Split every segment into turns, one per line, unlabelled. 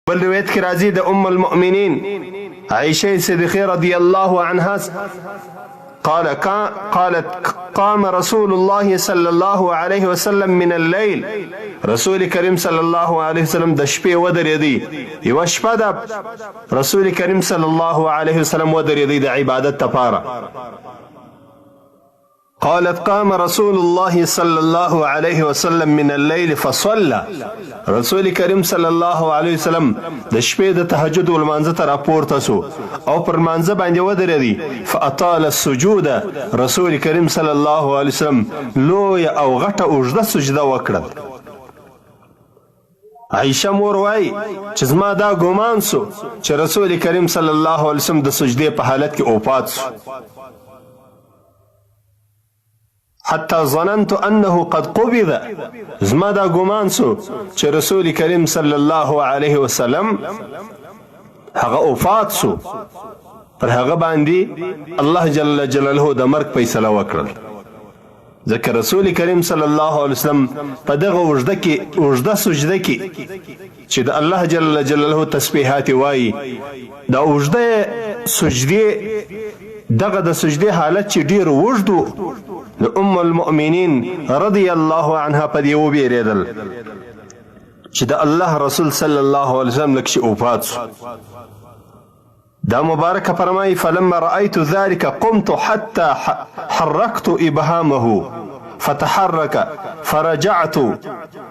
بل روایت کې راځي د ام المؤمنین عائشه صدیقه رضی الله عنها قالت قام رسول الله صلى الله عليه وسلم من الليل رسول کریم صلی الله علیه وسلم د شپې ودرېدی یوه شپه ده رسول کریم صلی الله علیه وسلم ودرېدی د عبادت لپاره قالت قام رسول الله صلى الله عليه وسلم من الليل فصلى رسول کریم صلی الله علیه وسلم د شپې د تهجد ولمانځه ته راپورته سو او پر مانځه باندې ودرېدی فاطال السجود رسول کریم صلی الله علیه وسلم لویه او غټه اوږده سجده وکړه عائشه مور وای چې زما دا ګمان سو چې رسول کریم صلی الله علیه وسلم د سجدې په حالت کې اوپات سو حتى ظننت انه قد قبض زما دا ګمان سو چې رسول کریم صلی الله علیه وسلم هغه وفات سو پر هغه باندې الله جل جلاله د مرګ فیصله وکړه ځکه رسول کریم صلی الله علیه وسلم په دغه اوږده سجده کې چې د الله جل جلاله تسبیحات وایي دا اوږده سجدې دغه د سجدې حالت چې ډیر اوږد د ام المؤمنین رضی الله عنها په دې وبېرېدل چې د الله رسول صلی الله علیه وسلم لږ شي وفات شو دا مبارکه فرمایي فلما رأيت ذلك قمت حتى حركت إبهامه فتحرك فرجعت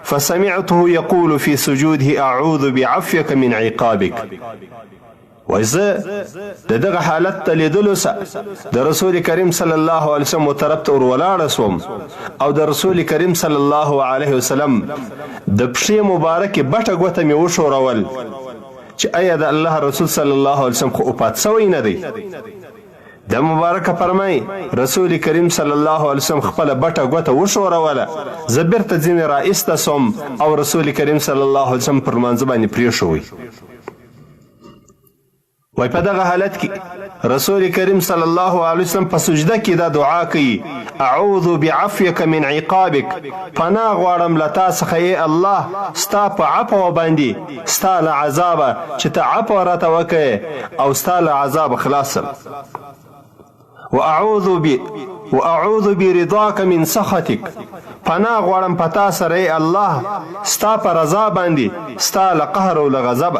فسمعته يقول في سجوده أعوذ بعفوك من عقابك وزه د دغه حالت ته لیدلو سه د رسول کریم صلی الله علیه وسلم طرف ته ور ولاړه سوم او د رسول کریم صلی الله علیه وسلم د پښې مبارکې بټه ګوته مې وښورول چې آیا د الله رسول صلی الله علیه وسلم خو وفات سوی نه دی د مبارکه فرمای رسول کریم صلی الله علیه وسلم خپل بټه ګوته وښوروله زه بیرته ځینې راایسته سوم او رسول کریم صلی الله علیه وسلم پر لمانځه باندې پرېښوی وای په دغه حالت کې رسول کریم صلی الله علیه وسلم په سجده کې دا دعا کوي اعوذ بعفوک من عقابک پناه غواړم له تا څخه ای الله ستا په عفو باندې ستا له عذابه چې ته عفو راته وکړې او ستا له عذاب خلاصم واعوذ برضاك من سخطك پناه غواړم په تا سره ای الله ستا په رضا باندې ستا له قهر او له غضب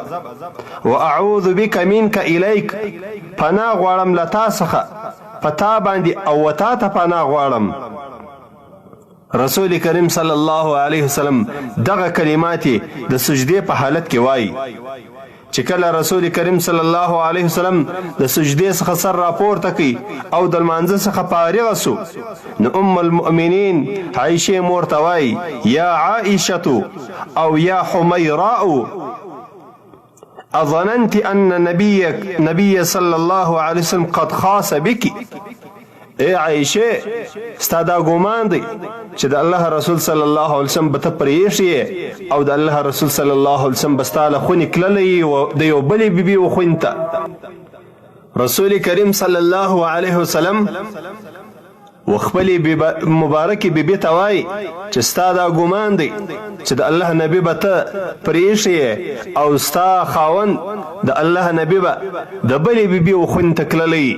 واعوذ بك منك اليك پناه غواړم له تا څخه په تا باندې او تا ته پناه غواړم رسول کریم صلی الله علیه وسلم دغه کلمات د سجدې په حالت کې وایي چې کله رسول کریم صلی الله علیه وسلم د سجدې څخه سر راپورته کړي او د لمانځه څخه فارغ سو نو ام المؤمنین عائشه مور ته وایي یا عائشه او یا حمیراء اظننت ان نبی صلی الله علیه وسلم قد خاص بك ای عائشه ستا دا ګمان دی چې د الله رسول صلی الله علیه وسلم به ته پرېښې او د الله رسول صلی الله علیه وسلم به ستا له خونې تللی د یو بلې بیبي وخونې ته رسول کریم صلی الله علیه وسلم وخپلې مبارکې بیبي ته وایي چې ستا دا ګمان دی چې د الله نبي به ته پرېښې او ستا خاوند د الله نبي به د بلې بیبي وخونې ته تللی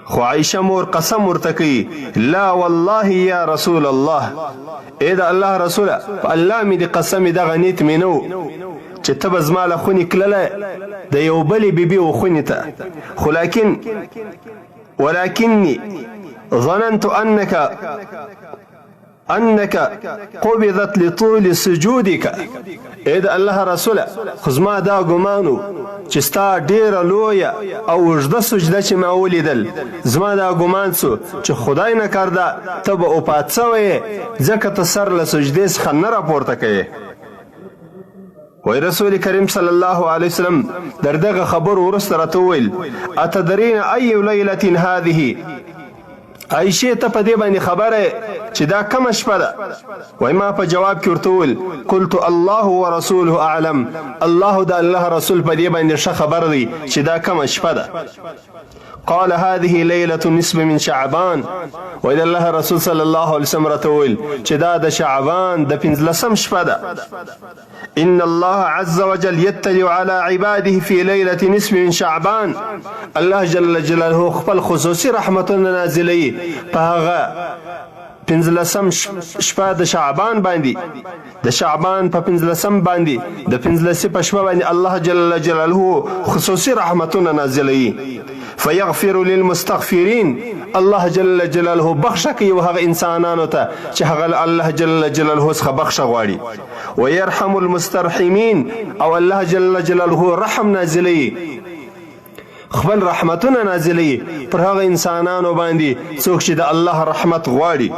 خو عائشه مور قسم ورته کوي لا والله یا رسول الله ای د الله رسوله په الله مې د قسم دغه نیت مې نه و چې ته به زما له خونې تللی د یو بلې بیبي و خونې ته خو ولكني ظننت انك قبضت لطول سجودك اې د الله رسوله خو زما دا ګمان و چې ستا ډیره لویه او اوږده سجده چې ما ولیدل زما دا ګمان سو چې خدای نه کرده ته به وفات سوی ځکه ته سر له سجدې څخه نه راپورته کوې وی رسول کریم صلی الله علیه وسلم در دغه خبر وروسته راته وویل اتدرین ای لیلة هذه عائشه ته په دې باندې خبره چې دا کومه شپه ده؟ وایي ما په جواب کې ورته وویل قلت الله ورسوله اعلم، الله د الله رسول په دې باندې ښه خبر دی چې دا کومه شپه ده. قال هذه ليلة النصف من شعبان، وإذا الله رسول صلى الله عليه وسلم رتول چې دا د شعبان د 15 شپه ده. إن الله عز وجل يطلع على عباده في ليلة نصف من شعبان، الله جل جلاله خپل خصوصي رحمتونه نازلوي په هغه 15 شپه د شعبان باندې، د شعبان په 15 باندې د 15 په شپه باندې الله جل جلاله خصوصي رحمتونه نازلوي. فيغفر للمستغفرين، الله جل جلاله بخښه کوي هغه انسانانو ته چې هغه الله جل جلاله څخه بخښه غواړي. ويرحم المسترحمين، او الله جل جلاله رحم نازلوي، خپل رحمتونه نازلوي پر هغه انسانانو باندې څوک چې د الله رحمت غواړي.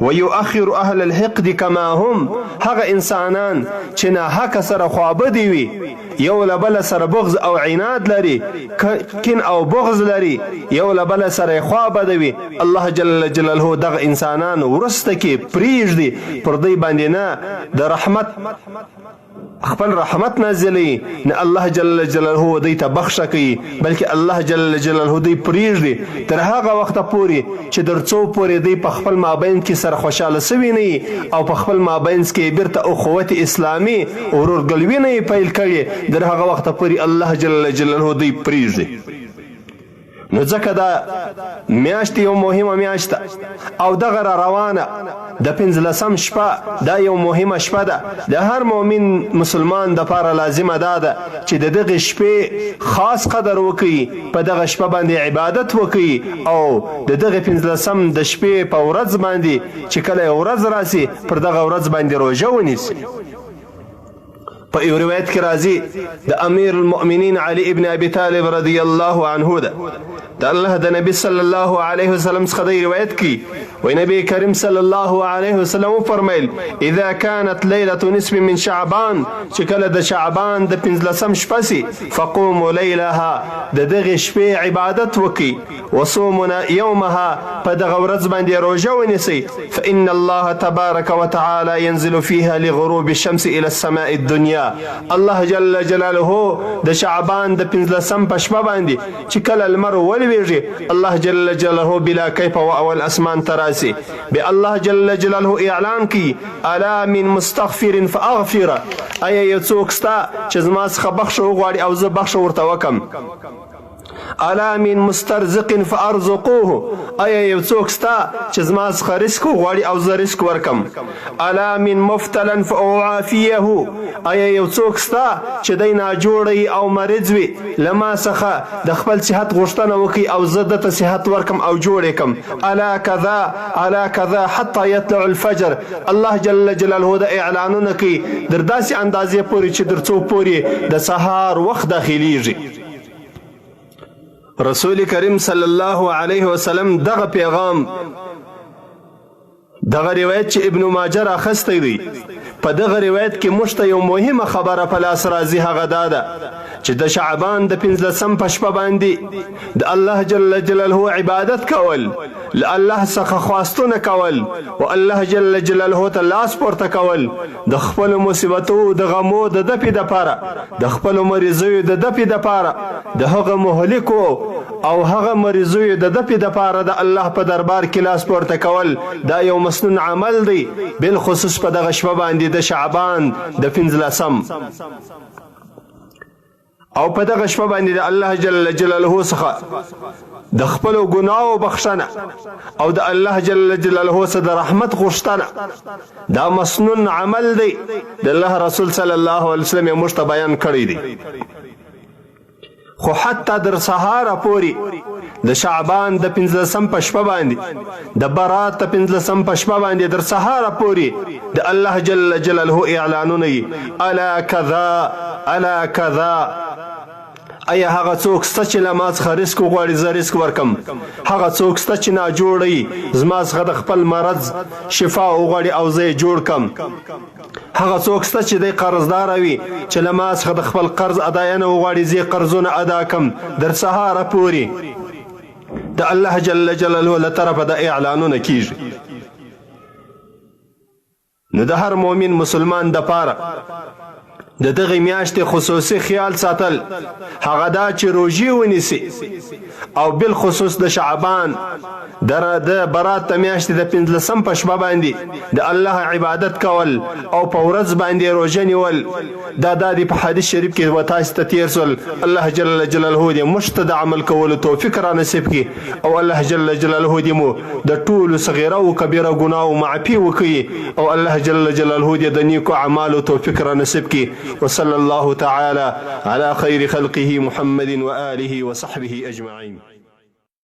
ويؤخر اهل الحقد كما هم، هغه انسانان چې ناحقه سره خوابدي وي، یو له بل سره بغض او عناد لري، کین او بغض لري، یو له بل سره خوابدي وي، الله جل جلاله دغه انسانان ورسته کې پریږدي، پر دوی باندې نه د رحمت خپل رحمت نازلوي، نه الله جل جلاله دوی ته بخښه کوي، بلکې الله جل جلاله دوی پریږدي تر هغه وخته پورې چې تر څو پورې دوی په خپل مابین کې سره خوشحاله سوي نه او په خپل مابین کې بیرته اخوت اسلامي ورورګلوي نه پیل کړي، در هغه وخته پورې الله جل جلاله دوی پریږدي. نو ځکه دا میاشت یو مهمه میاشت او دغه روانه د 15 شپه دا یو مهمه شپه ده. د هر مؤمن مسلمان د پاره لازمه ده چې د دغه شپې خاص قدر وکړي، په دغه شپه باندې عبادت وکړي او د دغه 15 د شپې په ورځ باندې چې کله ورځ راسي پر دغه ورځ باندې روژه ونیسي. په یو روایت کې راځي د امیر المؤمنین علی ابن ابي طالب رضی الله عنه ده، د الله د نبی صلی الله علیه وسلم څخه د روایت کی وی نبی کریم صلی الله علیه وسلم فرمایل اذا كانت ليله نصف من شعبان، چې کله د شعبان د 15 شپه سي فقوموا ليلها، د دغه شپې عبادت وکي، وصوموا يومها، په دغه ورځ باندې روژه ونیسي، فان الله تبارك وتعالى ينزل فيها لغروب الشمس الى السماء الدنيا، الله جل جلاله د شعبان د 15 په شپه باندې چې کله لمر ولويږي الله جل جلاله بلا کیف او اول اسمان تراسي، به الله جل جلاله اعلان کی الا من مستغفر فاغفر، ایا یو څوک ستا چې زما څخه بخښه وغواړي او زه بخښه ورته وکم. الا من مسترزق فارزقوه، ایا یو څوک ستا چې زما څخه رزق وغواړي او زه رزق ورکم. الا من مفتلا فاعافيه، ایا یو څوک ستا چې دی ناجوړی او مریض وي لما څخه د خپل صحت غوښتنه وکړي او زه دته صحت ورکم او جوړ کم. الا كذا الا كذا حتى يطلع الفجر، الله جل جلاله د اعلانونه کوي در داسې اندازې پورې چې در څو پورې د سهار وخت داخليږي. رسول کریم صلی الله علیه وسلم دغه پیغام دغه روایت چې ابن ماجه راخستی دی، په دغه روایت کې موږ ته یو مهمه خبره په لاس راځي، هغه دا ده چې د شعبان د 15 په شپه باندې د الله جل جلاله عبادت کول، له الله څخه خواستونه کول او الله جل جلاله ته لاس پورته کول، د خپل مصیبتو د غمو د دفې دپاره، د خپل مریضیو د دفې دپاره، د هغه مهلکو او هغه مریضیو د دفې دپاره د الله په دربار کې لاس پورته کول، دا یو مسنون عمل دی، بالخصوص په دغه شپه باندې د شعبان د 15 او په دغه شپه باندې د الله جل جلاله څخه د خپل ګناو بخښنه او د الله جل جلاله څخه د رحمت غوښتنه، دا مسنون عمل دی، د الله رسول صلی الله علیه وسلم موږ ته بیان کړی دی. خو حتی در سهار پوری د شعبان د 15 په شپه باندې د برات د 15 په شپه باندې در سهار پوری د الله جل جلاله اعلانونه الا كذا الا كذا، ایا هغه څوک ست چې لما څخه رزق غواړي زه رزق ورکم، هغه څوک ست چې ناجوړی زما څخه د خپل مرض شفا وغواړي او زه جوړ کم، هغه څوک ست چې د قرضدار وي چې لما څخه د خپل قرض اداینه وغواړي زه قرضونه ادا کم، در سهار پوری د الله جل جلاله له طرفه د اعلانونه کیږي. نو د هر مؤمن مسلمان د پاره د دغه میاشتې خصوصي خیال ساتل هغه دا چې روژې ونیسي او بالخصوص د شعبان د برات میاشتې د 15 په شپه باندې د الله عبادت کول او په ورځ باندې روژه نیول دا د په حدیث شریف کې وتاست ته تیر سول. الله جل جلاله دې موږ ته د عمل کولو توفیق را نصیب کړي او الله جل جلاله دې مو د ټولو صغیره او کبیره ګناهو معافي وکړي او الله جل جلاله دې د نیکو اعمالو توفیق را نصیب کړي. وصلى الله تعالى على خير خلقه محمد وآله وصحبه أجمعين.